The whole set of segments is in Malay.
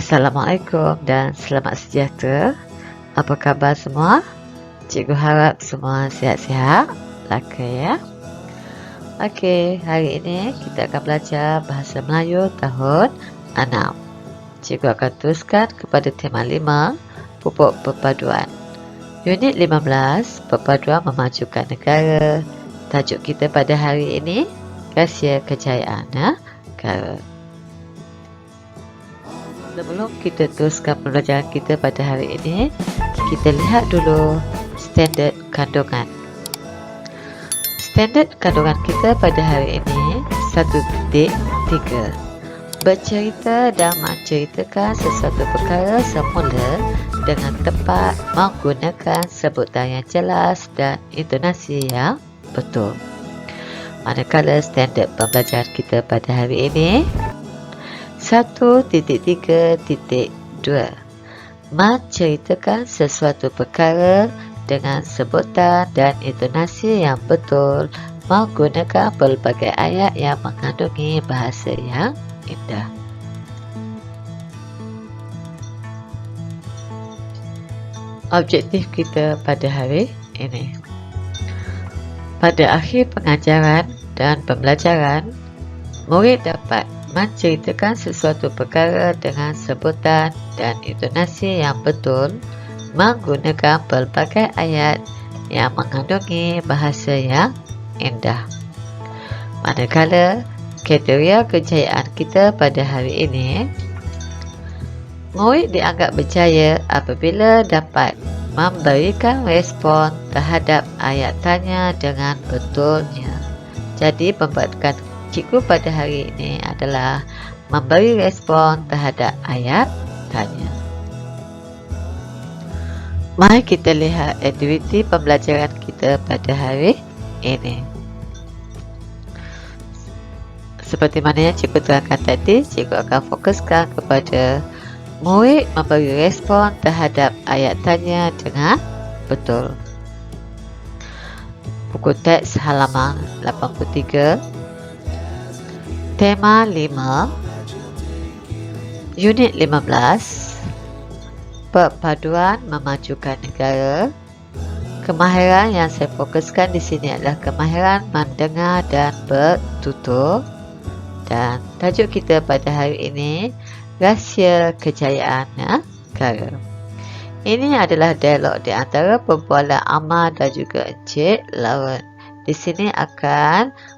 Assalamualaikum dan selamat sejahtera. Apa khabar semua? Cikgu harap semua sihat-sihat. Laka ya. Okey, hari ini kita akan belajar Bahasa Melayu tahun 6. Cikgu akan teruskan kepada tema 5, pupuk perpaduan. Unit 15, perpaduan memajukan negara. Tajuk kita pada hari ini, rahsia kejayaan negara. Sebelum kita teruskan pembelajaran kita pada hari ini, kita lihat dulu standard kandungan. Standard kandungan kita pada hari ini 1.3. Bercerita dan menceritakan sesuatu perkara semula dengan tepat, menggunakan sebutan yang jelas dan intonasi yang betul. Manakala standard pembelajaran kita pada hari ini 1.3.2. Menceritakan sesuatu perkara dengan sebutan dan intonasi yang betul, menggunakan pelbagai ayat yang mengandungi bahasa yang indah. Objektif kita pada hari ini. Pada akhir pengajaran dan pembelajaran, murid dapat menceritakan sesuatu perkara dengan sebutan dan intonasi yang betul, menggunakan pelbagai ayat yang mengandungi bahasa yang indah. Manakala kriteria kejayaan kita pada hari ini, murid dianggap berjaya apabila dapat memberikan respon terhadap ayat tanya dengan betulnya. Jadi pembuatan cikgu pada hari ini adalah memberi respon terhadap ayat tanya. Mari kita lihat aktiviti pembelajaran kita pada hari ini. Seperti mana yang cikgu terangkan tadi, cikgu akan fokuskan kepada murid memberi respon terhadap ayat tanya dengan betul. Buku teks halaman 83. Tema 5, Unit 15, perpaduan memajukan negara. Kemahiran yang saya fokuskan di sini adalah kemahiran mendengar dan bertutur. Dan tajuk kita pada hari ini, rahsia kejayaan negara. Ini adalah dialog di antara pembualan Amar dan juga Encik Lauren. Di sini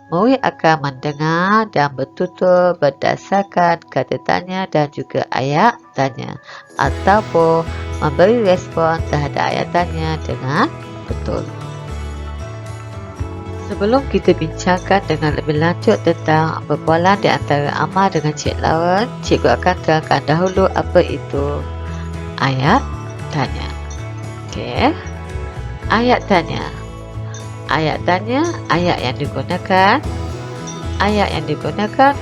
murid akan mendengar dan bertutur berdasarkan kata tanya dan juga ayat tanya, ataupun memberi respon terhadap ayat tanya dengan betul. Sebelum kita bincangkan dengan lebih lanjut tentang perbualan di antara Amar dengan Cik Lauren, cikgu akan terangkan dahulu apa itu ayat tanya. Okey. Ayat tanya. Ayat tanya, ayat yang digunakan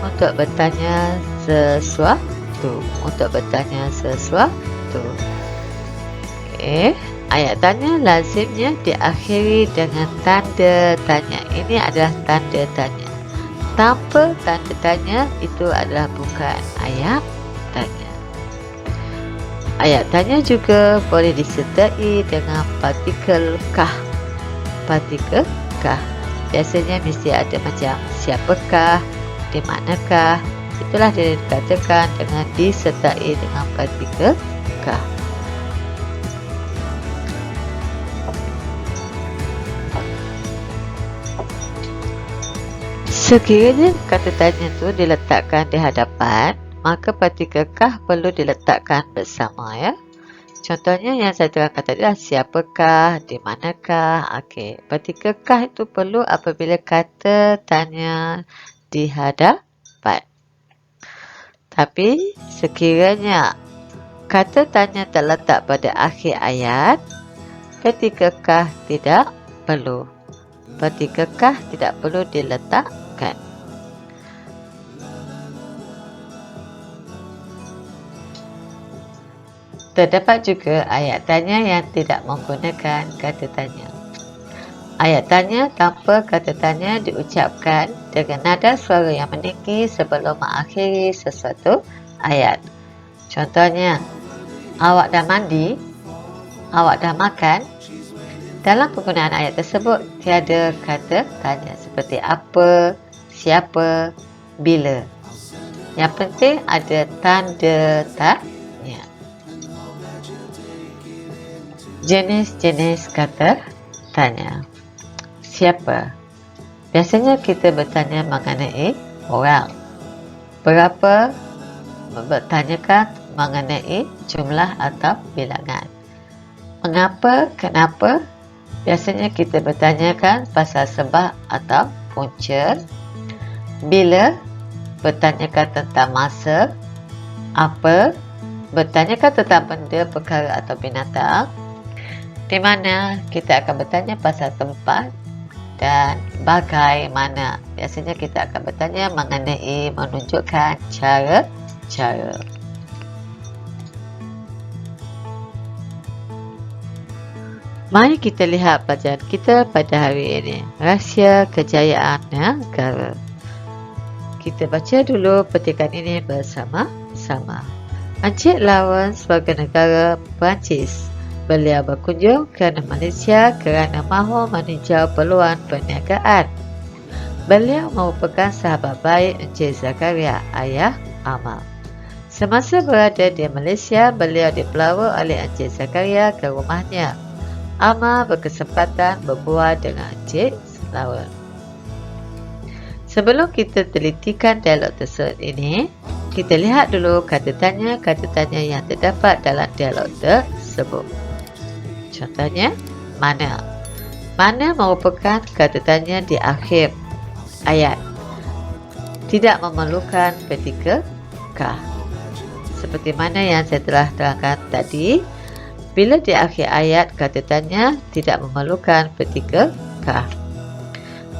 untuk bertanya sesuatu, Okey. Ayat tanya lazimnya diakhiri dengan tanda tanya. Ini adalah tanda tanya. Tanpa tanda tanya, itu adalah bukan ayat tanya. Ayat tanya juga boleh disertai dengan partikel kah. Biasanya mesti ada macam siapakah, di manakah. Itulah dia dikatakan dengan disertai dengan partikel kah. Sekiranya kata tanya itu diletakkan di hadapan, maka partikel kah perlu diletakkan bersama ya. Contohnya yang saya terangkan tadi adalah siapakah, di manakah. Okey, partikel kah itu perlu apabila kata tanya di hadapan. Tapi sekiranya kata tanya terletak pada akhir ayat, partikel kah tidak perlu. Partikel kah tidak perlu diletakkan. Terdapat juga ayat tanya yang tidak menggunakan kata tanya. Ayat tanya tanpa kata tanya diucapkan dengan nada suara yang meninggi sebelum mengakhiri sesuatu ayat. Contohnya, awak dah mandi, awak dah makan. Dalam penggunaan ayat tersebut, tiada kata tanya seperti apa, siapa, bila. Yang penting ada tanda tanya. Jenis-jenis kata tanya. Siapa? Biasanya kita bertanya mengenai orang. Berapa? Bertanyakan mengenai jumlah atau bilangan. Mengapa? Kenapa? Biasanya kita bertanyakan pasal sebab atau punca. Bila? Bertanyakan tentang masa. Apa? Bertanyakan tentang benda, perkara atau binatang. Di mana? Kita akan bertanya pasal tempat. Dan bagaimana? Biasanya kita akan bertanya mengenai menunjukkan cara. Mari kita lihat pelajaran kita pada hari ini. Rahsia kejayaan negara. Kita baca dulu petikan ini bersama-sama. Encik Lawrence warga negara Perancis. Beliau berkunjung ke Malaysia kerana mahu meninjau peluang perniagaan. Beliau merupakan sahabat baik Encik Zakaria, ayah Amal. Semasa berada di Malaysia, beliau dipelawa oleh Encik Zakaria ke rumahnya. Amal berkesempatan berbual dengan Encik Lawrence. Sebelum kita telitikan dialog tersebut ini, kita lihat dulu kata tanya yang terdapat dalam dialog tersebut. Contohnya, mana? Mana merupakan kata tanya di akhir ayat. Tidak memerlukan ketika kah. Seperti mana yang saya telah terangkan tadi, bila di akhir ayat kata tanya tidak memerlukan ketika kah.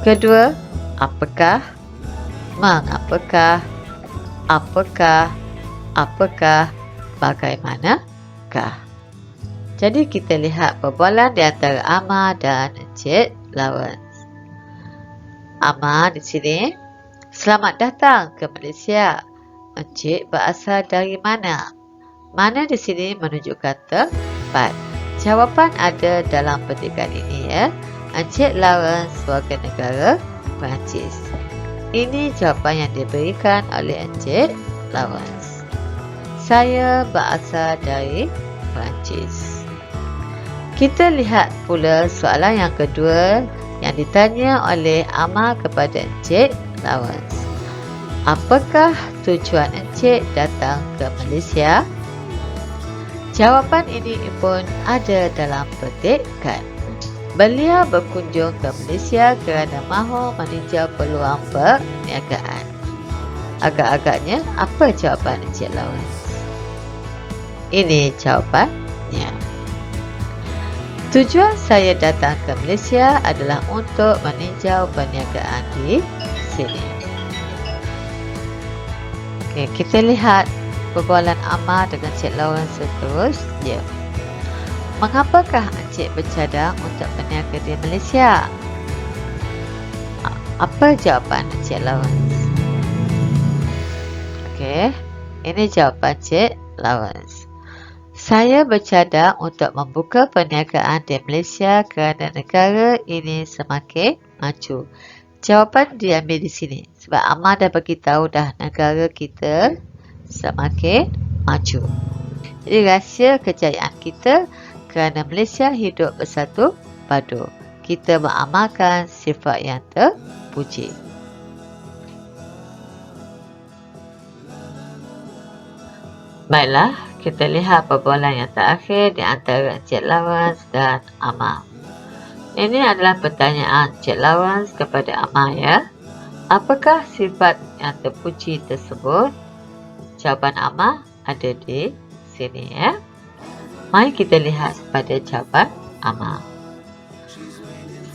Kedua, apakah, mengapakah, apakah, bagaimanakah. Jadi kita lihat perbualan di antara Amar dan Encik Lawrence. Amar di sini, selamat datang ke Malaysia. Encik berasal dari mana? Mana di sini menunjukkan tempat. Jawapan ada dalam petikan ini ya. Encik Lawrence warga negara Perancis. Ini jawapan yang diberikan oleh Encik Lawrence. Saya berasal dari Perancis. Kita lihat pula soalan yang kedua yang ditanya oleh Amar kepada Encik Lawrence. Apakah tujuan Encik datang ke Malaysia? Jawapan ini pun ada dalam petikan. Beliau berkunjung ke Malaysia kerana mahu meninjau peluang perniagaan. Agak-agaknya, apa jawapan Encik Lawrence? Ini jawapannya. Tujuan saya datang ke Malaysia adalah untuk meninjau perniagaan di sini. Okey, kita lihat perbualan Amar dengan Encik Lawrence seterusnya. Mengapakah Encik bercadang untuk berniaga di Malaysia? Apa jawapan Encik Lawrence? Okey, ini jawapan Encik Lawrence. Saya bercadang untuk membuka perniagaan di Malaysia kerana negara ini semakin maju. Jawapan diambil di sini. Sebab Amar dah beritahu dah negara kita semakin maju. Jadi rahsia kejayaan kita kerana Malaysia hidup bersatu padu. Kita mengamalkan sifat yang terpuji. Baiklah, kita lihat perbualan yang terakhir di antara Encik Lawrence dan Amar. Ini adalah pertanyaan Encik Lawrence kepada Amar ya. Apakah sifat yang terpuji tersebut? Jawapan Amar ada di sini ya. Mari kita lihat pada jawapan Amar.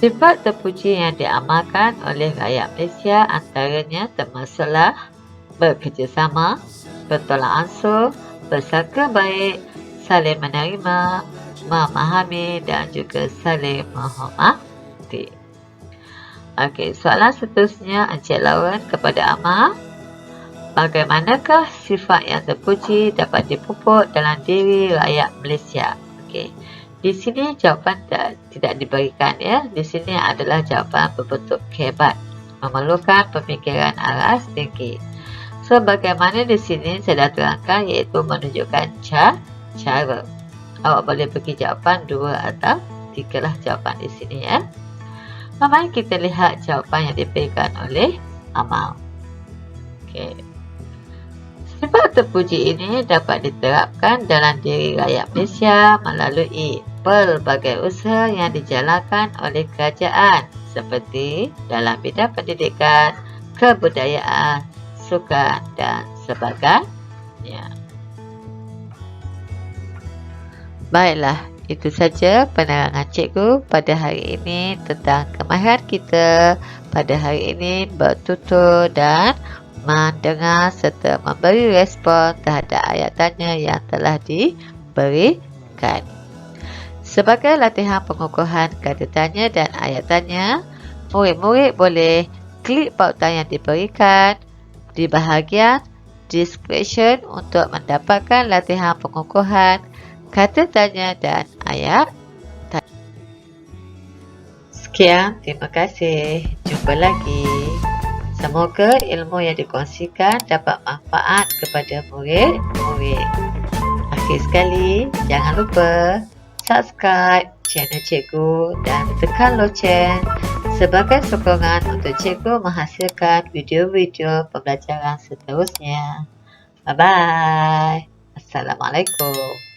Sifat terpuji yang diamalkan oleh rakyat Malaysia antaranya termasuklah bekerjasama, bertolak ansur, bersangka baik, saling menerima, memahami dan juga saling menghormati. Okey, soalan seterusnya Encik Lawrence kepada Amar. Bagaimanakah sifat yang terpuji dapat dipupuk dalam diri rakyat Malaysia? Okey. Di sini jawapan tidak diberikan ya. Di sini adalah jawapan berbentuk kebat, memerlukan pemikiran aras tinggi. So, bagaimana di sini saya dah terangkan, iaitu menunjukkan cara. Awak boleh bagi jawapan 2 atau 3 lah jawapan di sini ya. Mari kita lihat jawapan yang diberikan oleh Amal. Okey. Sifat terpuji ini dapat diterapkan dalam diri rakyat Malaysia melalui pelbagai usaha yang dijalankan oleh kerajaan seperti dalam bidang pendidikan, kebudayaan, sukan dan sebagainya. Baiklah, itu saja penerangan cikgu pada hari ini tentang kemahiran kita pada hari ini bertutur dan mendengar serta memberi respon terhadap ayat tanya yang telah diberikan. Sebagai latihan pengukuhan kata tanya dan ayat tanya, murid-murid boleh klik pautan yang diberikan di bahagian description untuk mendapatkan latihan pengukuhan kata tanya dan ayat tanya. Sekian, terima kasih. Jumpa lagi. Semoga ilmu yang dikongsikan dapat manfaat kepada murid-murid. Akhir sekali, jangan lupa subscribe channel cikgu dan tekan loceng sebagai sokongan untuk cikgu menghasilkan video-video pembelajaran seterusnya. Bye-bye. Assalamualaikum.